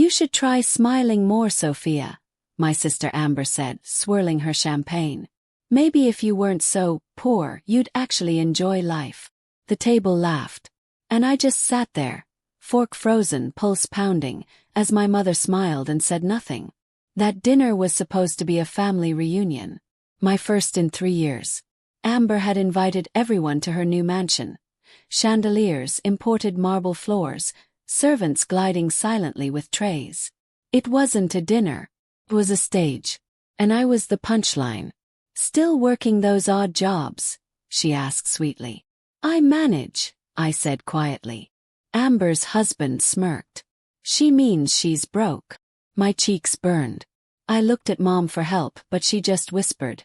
You should try smiling more, Sophia, my sister Amber said, swirling her champagne. Maybe if you weren't so poor, you'd actually enjoy life. The table laughed. And I just sat there, fork frozen, pulse pounding, as my mother smiled and said nothing. That dinner was supposed to be a family reunion. My first in 3 years. Amber had invited everyone to her new mansion. Chandeliers, imported marble floors, servants gliding silently with trays. It wasn't a dinner. It was a stage. And I was the punchline. Still working those odd jobs? She asked sweetly. I manage, I said quietly. Amber's husband smirked. She means she's broke. My cheeks burned. I looked at Mom for help, but she just whispered.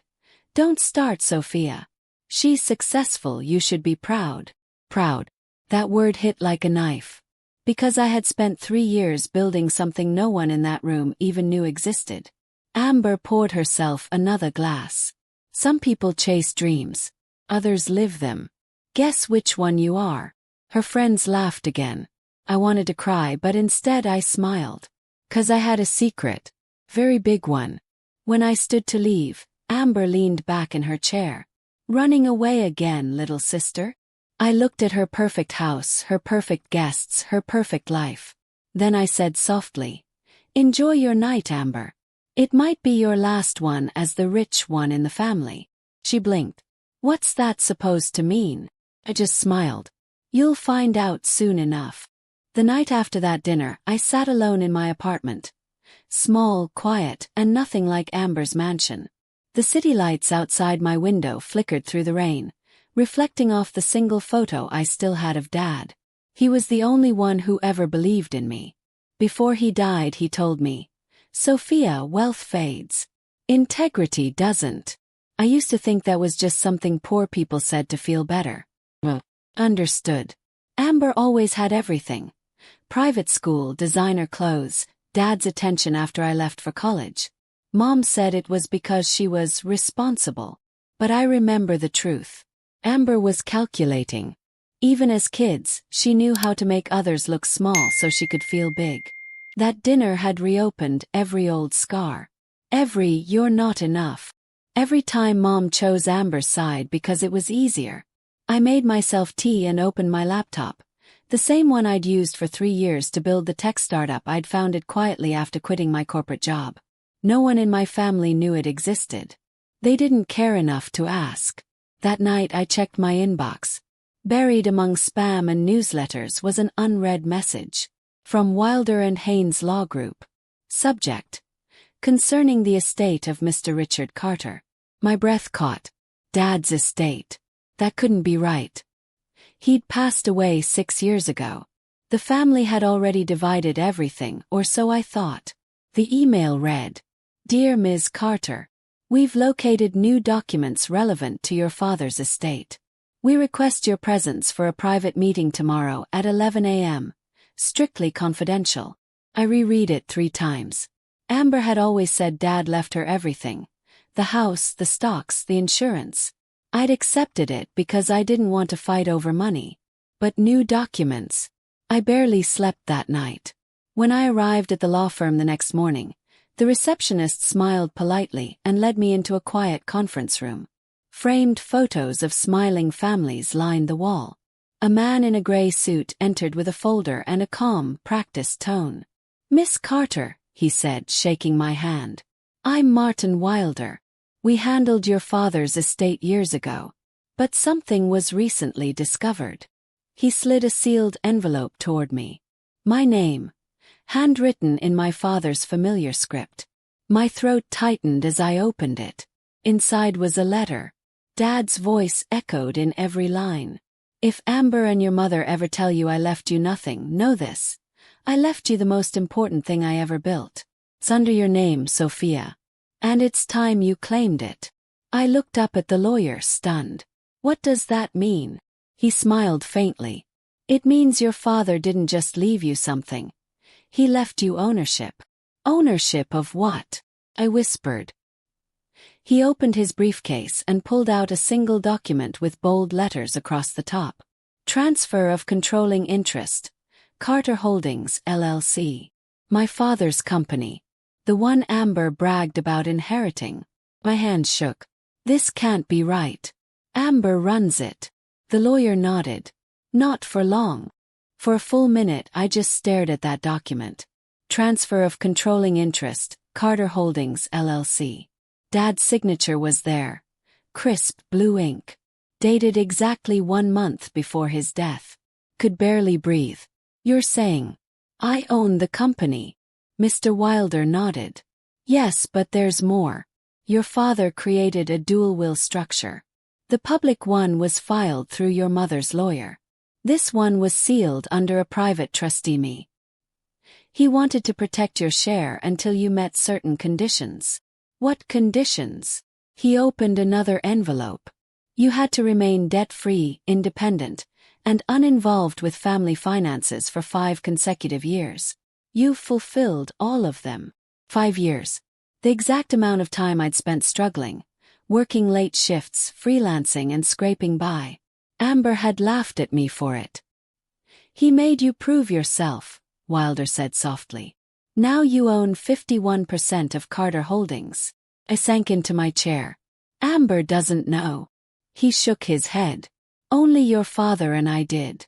Don't start, Sophia. She's successful, you should be proud. Proud. That word hit like a knife. Because I had spent 3 years building something no one in that room even knew existed. Amber poured herself another glass. Some people chase dreams. Others live them. Guess which one you are. Her friends laughed again. I wanted to cry, but instead I smiled. 'Cause I had a secret. Very big one. When I stood to leave, Amber leaned back in her chair. Running away again, little sister? I looked at her perfect house, her perfect guests, her perfect life. Then I said softly, enjoy your night, Amber. It might be your last one as the rich one in the family. She blinked. What's that supposed to mean? I just smiled. You'll find out soon enough. The night after that dinner, I sat alone in my apartment. Small, quiet, and nothing like Amber's mansion. The city lights outside my window flickered through the rain, reflecting off the single photo I still had of Dad. He was the only one who ever believed in me. Before he died, he told me, Sophia, wealth fades. Integrity doesn't. I used to think that was just something poor people said to feel better. Understood. Amber always had everything. Private school, designer clothes, Dad's attention after I left for college. Mom said it was because she was responsible. But I remember the truth. Amber was calculating. Even as kids, she knew how to make others look small so she could feel big. That dinner had reopened every old scar. Every "you're not enough." Every time Mom chose Amber's side because it was easier. I made myself tea and opened my laptop. The same one I'd used for 3 years to build the tech startup I'd founded quietly after quitting my corporate job. No one in my family knew it existed. They didn't care enough to ask. That night I checked my inbox. Buried among spam and newsletters was an unread message. From Wilder and Haynes Law Group. Subject: concerning the estate of Mr. Richard Carter. My breath caught. Dad's estate. That couldn't be right. He'd passed away 6 years ago. The family had already divided everything, or so I thought. The email read, Dear Ms. Carter, we've located new documents relevant to your father's estate. We request your presence for a private meeting tomorrow at 11 a.m. Strictly confidential. I reread it 3 times. Amber had always said Dad left her everything. The house, the stocks, the insurance. I'd accepted it because I didn't want to fight over money. But new documents. I barely slept that night. When I arrived at the law firm the next morning, the receptionist smiled politely and led me into a quiet conference room. Framed photos of smiling families lined the wall. A man in a gray suit entered with a folder and a calm, practiced tone. Miss Carter, he said, shaking my hand. I'm Martin Wilder. We handled your father's estate years ago. But something was recently discovered. He slid a sealed envelope toward me. My name. Handwritten in my father's familiar script. My throat tightened as I opened it. Inside was a letter. Dad's voice echoed in every line. If Amber and your mother ever tell you I left you nothing, know this. I left you the most important thing I ever built. It's under your name, Sophia. And it's time you claimed it. I looked up at the lawyer, stunned. What does that mean? He smiled faintly. It means your father didn't just leave you something. He left you ownership. Ownership of what? I whispered. He opened his briefcase and pulled out a single document with bold letters across the top. Transfer of controlling interest. Carter Holdings, LLC. My father's company. The one Amber bragged about inheriting. My hand shook. This can't be right. Amber runs it. The lawyer nodded. Not for long. For a full minute I just stared at that document. Transfer of controlling interest, Carter Holdings, LLC. Dad's signature was there. Crisp blue ink. Dated exactly 1 month before his death. Could barely breathe. You're saying, I own the company? Mr. Wilder nodded. Yes, but there's more. Your father created a dual-will structure. The public one was filed through your mother's lawyer. This one was sealed under a private trustee me. He wanted to protect your share until you met certain conditions. What conditions? He opened another envelope. You had to remain debt-free, independent, and uninvolved with family finances for 5 consecutive years. You've fulfilled all of them. 5 years. The exact amount of time I'd spent struggling, working late shifts, freelancing and scraping by. Amber had laughed at me for it. He made you prove yourself, Wilder said softly. Now you own 51% of Carter Holdings. I sank into my chair. Amber doesn't know. He shook his head. Only your father and I did.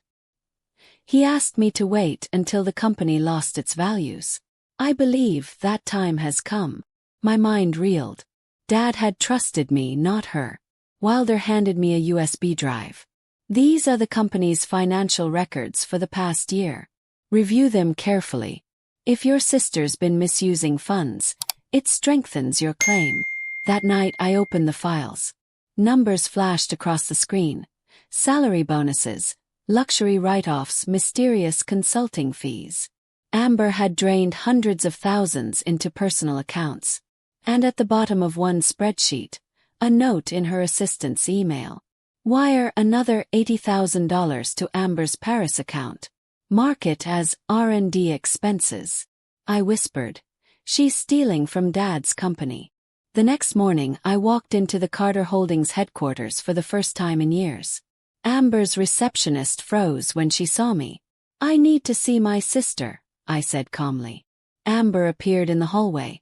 He asked me to wait until the company lost its values. I believe that time has come. My mind reeled. Dad had trusted me, not her. Wilder handed me a USB drive. These are the company's financial records for the past year. Review them carefully. If your sister's been misusing funds, it strengthens your claim. That night I opened the files. Numbers flashed across the screen. Salary bonuses, luxury write-offs, mysterious consulting fees. Amber had drained hundreds of thousands into personal accounts. And at the bottom of one spreadsheet, a note in her assistant's email. Wire another $80,000 to Amber's Paris account. Mark it as R&D expenses. I whispered. She's stealing from Dad's company. The next morning I walked into the Carter Holdings headquarters for the first time in years. Amber's receptionist froze when she saw me. I need to see my sister, I said calmly. Amber appeared in the hallway.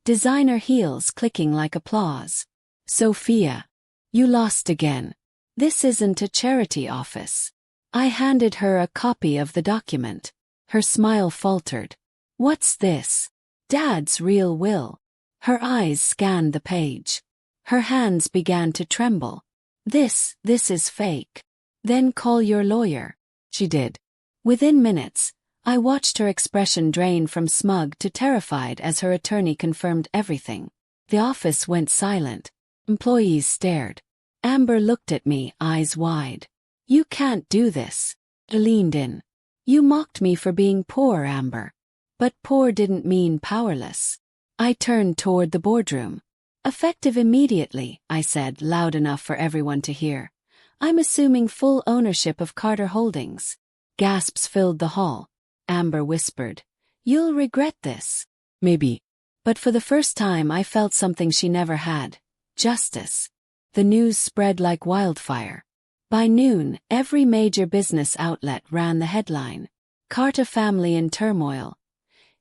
Designer heels clicking like applause. Sophia. You lost again. This isn't a charity office. I handed her a copy of the document. Her smile faltered. What's this? Dad's real will. Her eyes scanned the page. Her hands began to tremble. This is fake. Then call your lawyer. She did. Within minutes, I watched her expression drain from smug to terrified as her attorney confirmed everything. The office went silent. Employees stared. Amber looked at me, eyes wide. You can't do this. I leaned in. You mocked me for being poor, Amber. But poor didn't mean powerless. I turned toward the boardroom. Effective immediately, I said, loud enough for everyone to hear. I'm assuming full ownership of Carter Holdings. Gasps filled the hall. Amber whispered. You'll regret this. Maybe. But for the first time I felt something she never had. Justice. The news spread like wildfire. By noon, every major business outlet ran the headline. Carter family in turmoil.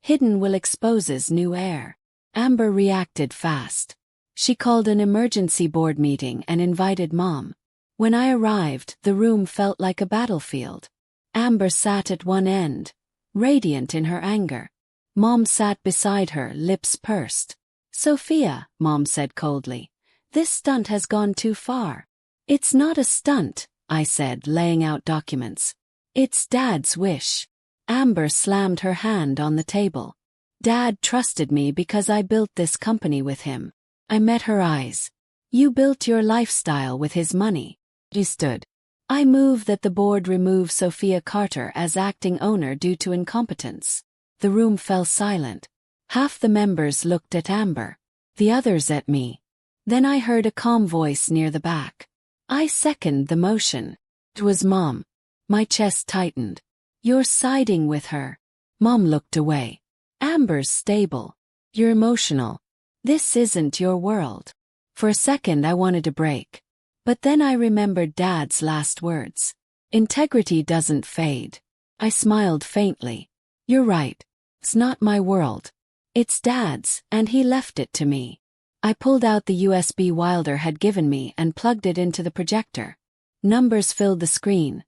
Hidden will exposes new heir. Amber reacted fast. She called an emergency board meeting and invited Mom. When I arrived, the room felt like a battlefield. Amber sat at one end, radiant in her anger. Mom sat beside her, lips pursed. Sophia, Mom said coldly, this stunt has gone too far. It's not a stunt, I said, laying out documents. It's Dad's wish. Amber slammed her hand on the table. Dad trusted me because I built this company with him. I met her eyes. You built your lifestyle with his money. She stood. I move that the board remove Sophia Carter as acting owner due to incompetence. The room fell silent. Half the members looked at Amber, the others at me. Then I heard a calm voice near the back. I second the motion. It was Mom. My chest tightened. You're siding with her. Mom looked away. Amber's stable. You're emotional. This isn't your world. For a second I wanted to break. But then I remembered Dad's last words. Integrity doesn't fade. I smiled faintly. You're right. It's not my world. It's Dad's, and he left it to me. I pulled out the USB Wilder had given me and plugged it into the projector. Numbers filled the screen.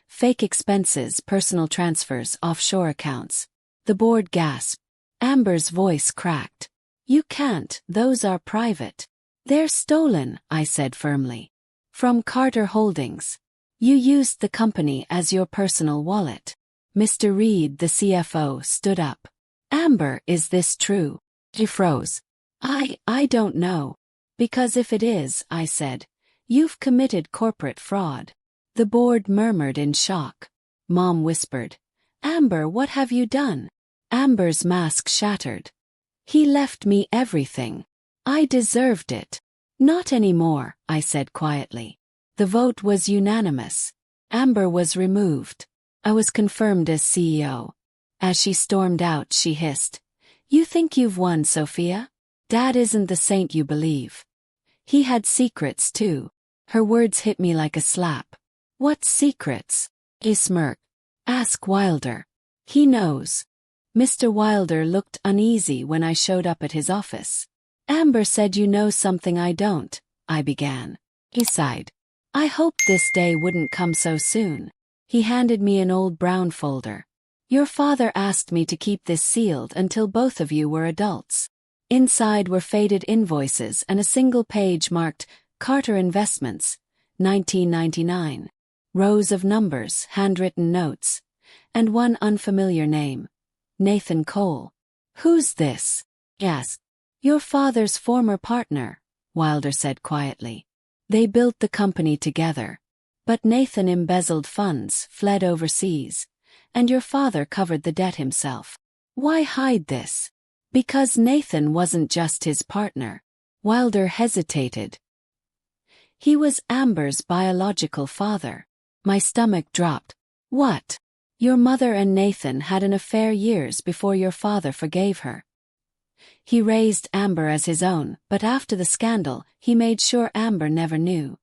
Fake expenses, personal transfers, offshore accounts. The board gasped. Amber's voice cracked. You can't, those are private. They're stolen, I said firmly. From Carter Holdings. You used the company as your personal wallet. Mr. Reed, the CFO, stood up. Amber, is this true? She froze. I don't know. Because if it is, I said, you've committed corporate fraud. The board murmured in shock. Mom whispered, Amber, what have you done? Amber's mask shattered. He left me everything. I deserved it. Not anymore, I said quietly. The vote was unanimous. Amber was removed. I was confirmed as CEO. As she stormed out, she hissed, You think you've won, Sophia? Dad isn't the saint you believe. He had secrets too. Her words hit me like a slap. What secrets? He smirked. Ask Wilder. He knows. Mr. Wilder looked uneasy when I showed up at his office. Amber said you know something I don't, I began. He sighed. I hoped this day wouldn't come so soon. He handed me an old brown folder. Your father asked me to keep this sealed until both of you were adults. Inside were faded invoices and a single page marked Carter Investments, 1999. Rows of numbers, handwritten notes, and one unfamiliar name. Nathan Cole. Who's this? He asked. Your father's former partner, Wilder said quietly. They built the company together. But Nathan embezzled funds, fled overseas, and your father covered the debt himself. Why hide this? Because Nathan wasn't just his partner. Wilder hesitated. He was Amber's biological father. My stomach dropped. What? Your mother and Nathan had an affair years before your father forgave her. He raised Amber as his own, but after the scandal, he made sure Amber never knew.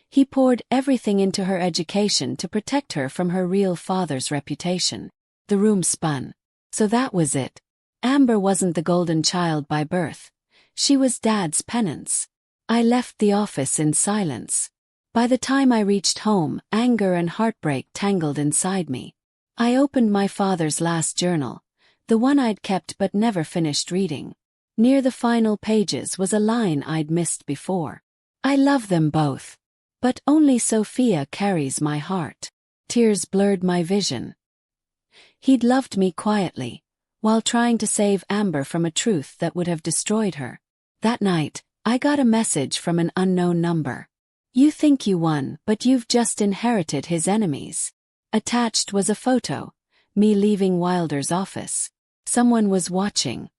He poured everything into her education to protect her from her real father's reputation. The room spun. So that was it. Amber wasn't the golden child by birth. She was Dad's penance. I left the office in silence. By the time I reached home, anger and heartbreak tangled inside me. I opened my father's last journal, the one I'd kept but never finished reading. Near the final pages was a line I'd missed before. I love them both. But only Sophia carries my heart. Tears blurred my vision. He'd loved me quietly, while trying to save Amber from a truth that would have destroyed her. That night, I got a message from an unknown number. You think you won, but you've just inherited his enemies. Attached was a photo, me leaving Wilder's office. Someone was watching.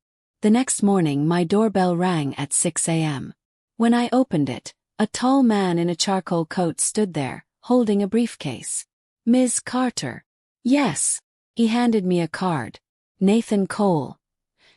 The next morning my doorbell rang at 6 a.m. When I opened it, a tall man in a charcoal coat stood there, holding a briefcase. Ms. Carter. Yes. He handed me a card. Nathan Cole.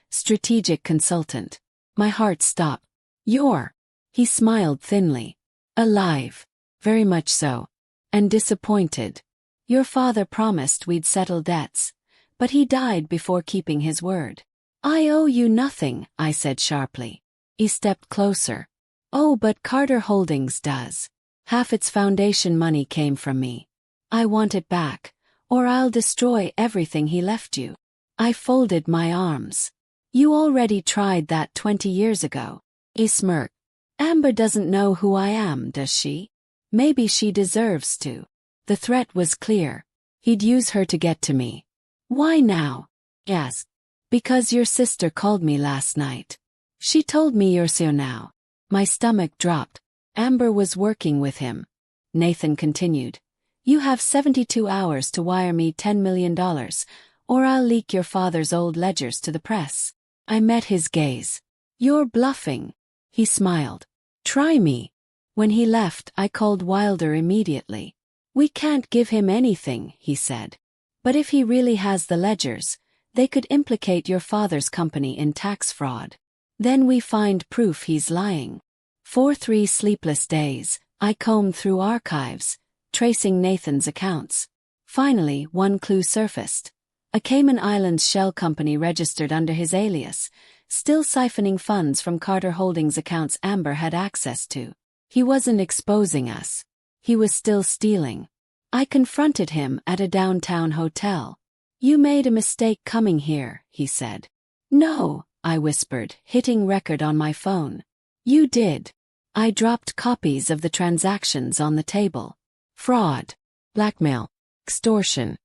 Strategic consultant. My heart stopped. You're. He smiled thinly. Alive. Very much so. And disappointed. Your father promised we'd settle debts, but he died before keeping his word. I owe you nothing, I said sharply. He stepped closer. Oh, but Carter Holdings does. Half its foundation money came from me. I want it back, or I'll destroy everything he left you. I folded my arms. You already tried that 20 years ago. He smirked. Amber doesn't know who I am, does she? Maybe she deserves to. The threat was clear. He'd use her to get to me. Why now? He asked. Because your sister called me last night. She told me you're so now. My stomach dropped. Amber was working with him. Nathan continued. You have 72 hours to wire me $10 million, or I'll leak your father's old ledgers to the press. I met his gaze. You're bluffing. He smiled. Try me. When he left, I called Wilder immediately. We can't give him anything, he said. But if he really has the ledgers, they could implicate your father's company in tax fraud. Then we find proof he's lying. For 3 sleepless days, I combed through archives, tracing Nathan's accounts. Finally, one clue surfaced. A Cayman Islands shell company registered under his alias, still siphoning funds from Carter Holdings accounts Amber had access to. He wasn't exposing us. He was still stealing. I confronted him at a downtown hotel. "You made a mistake coming here," he said. "No," I whispered, hitting record on my phone. "You did." I dropped copies of the transactions on the table. Fraud, blackmail, extortion,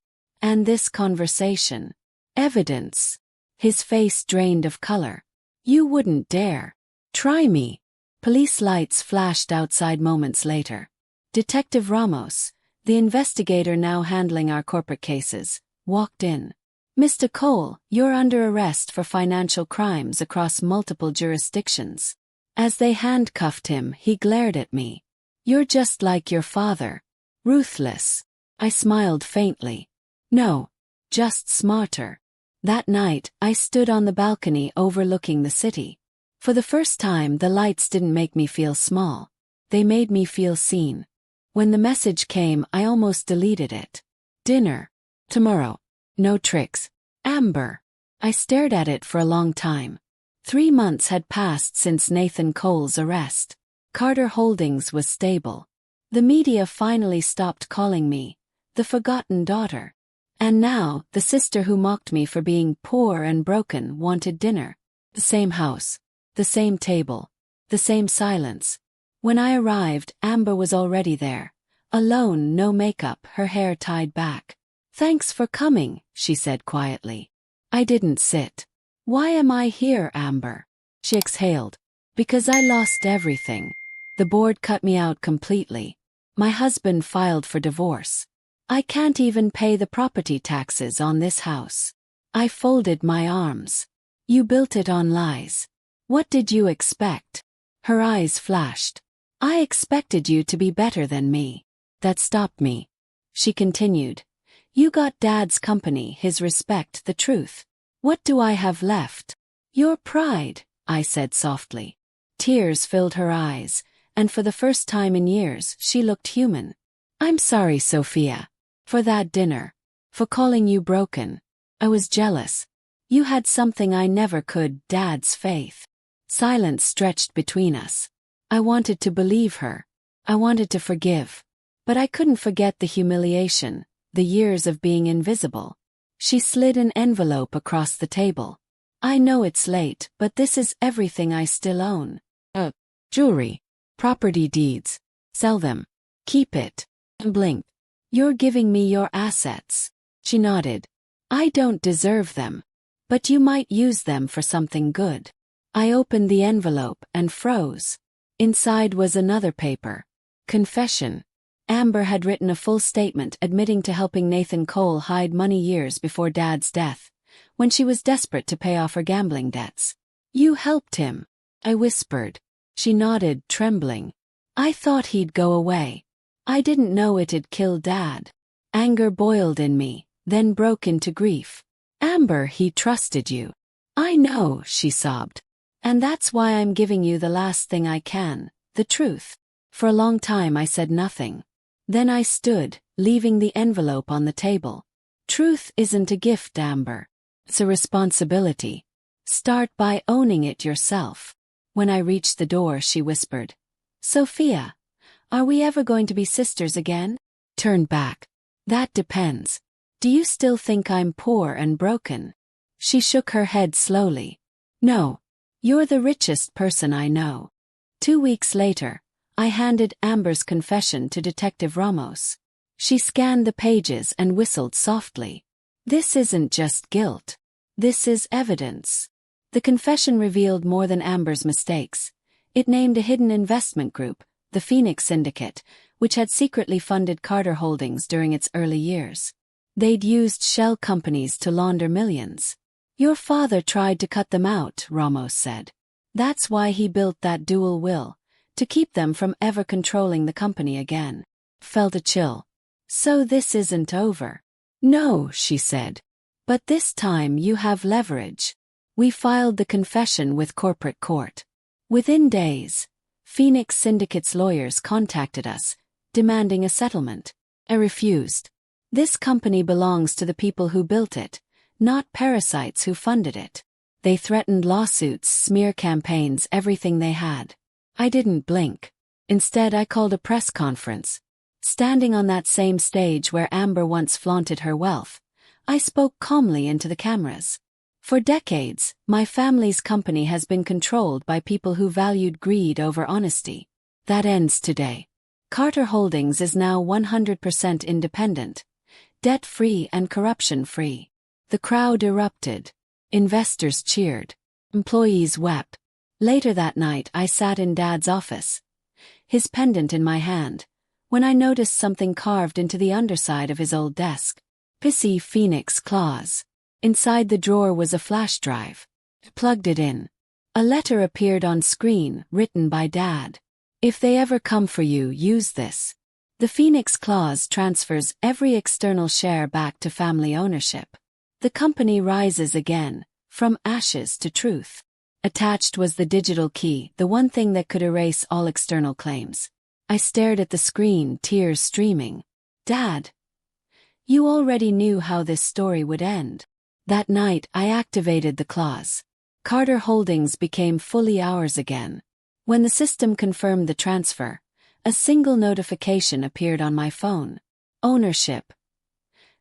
and this conversation. Evidence. His face drained of color. "You wouldn't dare. Try me." Police lights flashed outside moments later. Detective Ramos, the investigator now handling our corporate cases, walked in. "Mr. Cole, you're under arrest for financial crimes across multiple jurisdictions." As they handcuffed him, he glared at me. "You're just like your father. Ruthless." I smiled faintly. "No, just smarter." That night, I stood on the balcony overlooking the city. For the first time, the lights didn't make me feel small. They made me feel seen. When the message came, I almost deleted it. "Dinner. Tomorrow. No tricks. Amber." I stared at it for a long time. 3 months had passed since Nathan Cole's arrest. Carter Holdings was stable. The media finally stopped calling me the forgotten daughter. And now, the sister who mocked me for being poor and broken wanted dinner. The same house. The same table. The same silence. When I arrived, Amber was already there. Alone, no makeup, her hair tied back. "Thanks for coming," she said quietly. I didn't sit. "Why am I here, Amber?" She exhaled. "Because I lost everything. The board cut me out completely. My husband filed for divorce. I can't even pay the property taxes on this house." I folded my arms. "You built it on lies. What did you expect?" Her eyes flashed. "I expected you to be better than me." That stopped me. She continued. "You got Dad's company, his respect, the truth. What do I have left?" "Your pride," I said softly. Tears filled her eyes, and for the first time in years, she looked human. "I'm sorry, Sophia. For that dinner. For calling you broken. I was jealous. You had something I never could, Dad's faith." Silence stretched between us. I wanted to believe her. I wanted to forgive. But I couldn't forget the humiliation, the years of being invisible. She slid an envelope across the table. "I know it's late, but this is everything I still own. Jewelry. Property deeds. Sell them. Keep it." And blinked. "You're giving me your assets." She nodded. "I don't deserve them. But you might use them for something good." I opened the envelope and froze. Inside was another paper. Confession. Amber had written a full statement admitting to helping Nathan Cole hide money years before Dad's death, when she was desperate to pay off her gambling debts. "You helped him," I whispered. She nodded, trembling. "I thought he'd go away. I didn't know it'd kill Dad." Anger boiled in me, then broke into grief. "Amber, he trusted you." "I know," she sobbed. "And that's why I'm giving you the last thing I can, the truth." For a long time I said nothing. Then I stood, leaving the envelope on the table. "Truth isn't a gift, Amber. It's a responsibility. Start by owning it yourself." When I reached the door, she whispered, "Sophia, are we ever going to be sisters again?" Turned back. "That depends. Do you still think I'm poor and broken?" She shook her head slowly. "No. You're the richest person I know." 2 weeks later, I handed Amber's confession to Detective Ramos. She scanned the pages and whistled softly. "This isn't just guilt. This is evidence." The confession revealed more than Amber's mistakes. It named a hidden investment group, the Phoenix Syndicate, which had secretly funded Carter Holdings during its early years. They'd used shell companies to launder millions. "Your father tried to cut them out," Ramos said. "That's why he built that dual will, to keep them from ever controlling the company again." Felt a chill. "So this isn't over." "No," she said. "But this time you have leverage." We filed the confession with corporate court. Within days, Phoenix Syndicate's lawyers contacted us, demanding a settlement. I refused. This company belongs to the people who built it, not parasites who funded it. They threatened lawsuits, smear campaigns, everything they had. I didn't blink. Instead, I called a press conference. Standing on that same stage where Amber once flaunted her wealth, I spoke calmly into the cameras. For decades, my family's company has been controlled by people who valued greed over honesty. That ends today. Carter Holdings is now 100% independent, debt-free and corruption-free. The crowd erupted. Investors cheered. Employees wept. Later that night, I sat in Dad's office, his pendant in my hand, when I noticed something carved into the underside of his old desk. Pissy phoenix claws. Inside the drawer was a flash drive. I plugged it in. A letter appeared on screen, written by Dad. If they ever come for you, use this. The Phoenix Clause transfers every external share back to family ownership. The company rises again, from ashes to truth. Attached was the digital key, the one thing that could erase all external claims. I stared at the screen, tears streaming. Dad, you already knew how this story would end. That night, I activated the clause. Carter Holdings became fully ours again. When the system confirmed the transfer, a single notification appeared on my phone. Ownership.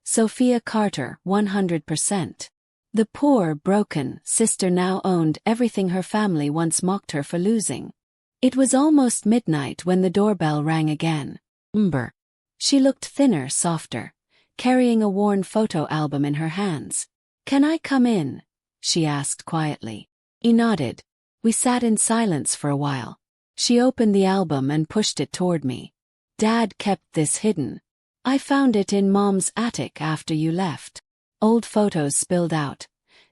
Sophia Carter, 100%. The poor, broken sister now owned everything her family once mocked her for losing. It was almost midnight when the doorbell rang again. Amber. She looked thinner, softer, carrying a worn photo album in her hands. "Can I come in?" she asked quietly. He nodded. We sat in silence for a while. She opened the album and pushed it toward me. "Dad kept this hidden. I found it in Mom's attic after you left." Old photos spilled out.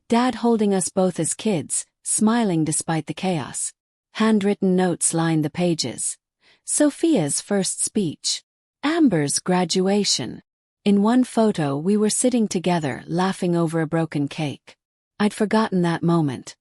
Dad holding us both as kids, smiling despite the chaos. Handwritten notes lined the pages. Sophia's first speech. Amber's graduation. In one photo, we were sitting together, laughing over a broken cake. I'd forgotten that moment.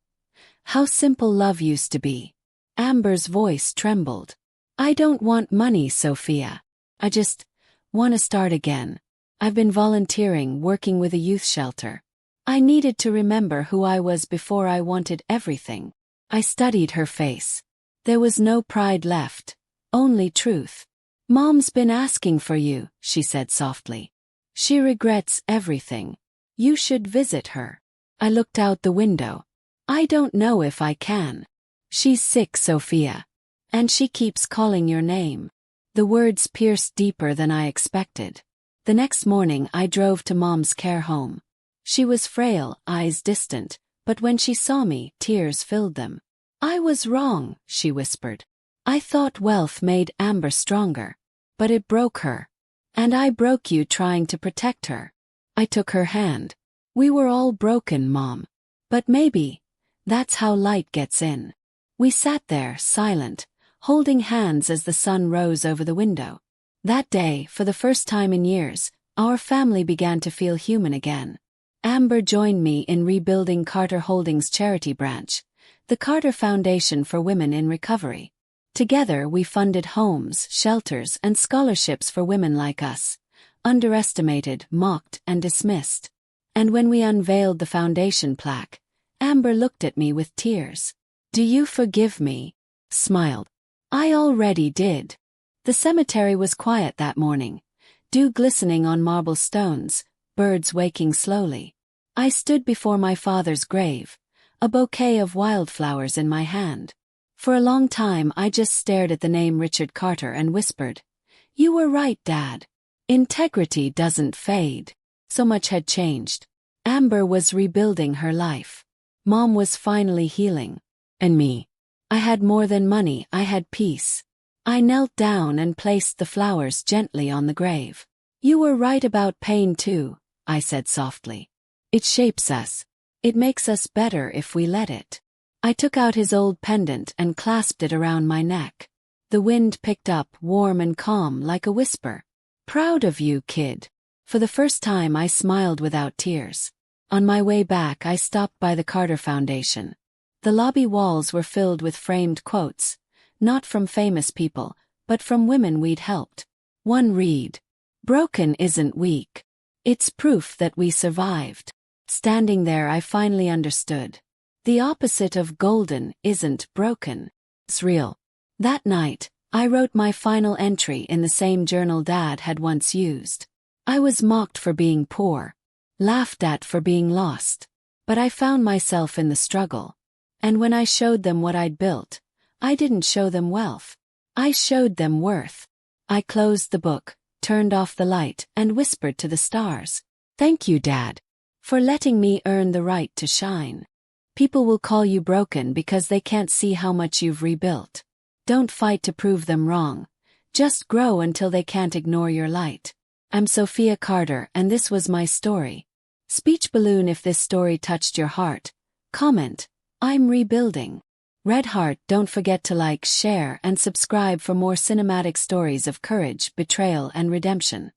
How simple love used to be. Amber's voice trembled. "I don't want money, Sophia. I just want to start again. I've been volunteering, working with a youth shelter. I needed to remember who I was before I wanted everything." I studied her face. There was no pride left, only truth. "Mom's been asking for you," she said softly. "She regrets everything. You should visit her." I looked out the window. "I don't know if I can. She's sick, Sophia. And she keeps calling your name." The words pierced deeper than I expected. The next morning I drove to Mom's care home. She was frail, eyes distant, but when she saw me, tears filled them. "I was wrong," she whispered. "I thought wealth made Amber stronger. But it broke her. And I broke you trying to protect her." I took her hand. "We were all broken, Mom. But maybe that's how light gets in." We sat there, silent, holding hands as the sun rose over the window. That day, for the first time in years, our family began to feel human again. Amber joined me in rebuilding Carter Holdings' charity branch, the Carter Foundation for Women in Recovery. Together we funded homes, shelters, and scholarships for women like us, underestimated, mocked, and dismissed. And when we unveiled the foundation plaque, Amber looked at me with tears. "Do you forgive me?" Smiled. I already did. The cemetery was quiet that morning, dew glistening on marble stones, birds waking slowly. I stood before my father's grave, a bouquet of wildflowers in my hand. For a long time I just stared at the name Richard Carter and whispered, "You were right, Dad. Integrity doesn't fade." So much had changed. Amber was rebuilding her life. Mom was finally healing. And me. I had more than money, I had peace. I knelt down and placed the flowers gently on the grave. "You were right about pain too," I said softly. "It shapes us. It makes us better if we let it." I took out his old pendant and clasped it around my neck. The wind picked up, warm and calm, like a whisper. "Proud of you, kid." For the first time I smiled without tears. On my way back I stopped by the Carter Foundation. The lobby walls were filled with framed quotes, not from famous people, but from women we'd helped. One read, "Broken isn't weak. It's proof that we survived." Standing there, I finally understood. The opposite of golden isn't broken. It's real. That night, I wrote my final entry in the same journal Dad had once used. I was mocked for being poor, laughed at for being lost, but I found myself in the struggle. And when I showed them what I'd built, I didn't show them wealth. I showed them worth. I closed the book, turned off the light, and whispered to the stars, "Thank you, Dad, for letting me earn the right to shine." People will call you broken because they can't see how much you've rebuilt. Don't fight to prove them wrong. Just grow until they can't ignore your light. I'm Sophia Carter, and this was my story. Speech balloon if this story touched your heart. Comment, "I'm rebuilding." Red heart, don't forget to like, share, and subscribe for more cinematic stories of courage, betrayal, and redemption.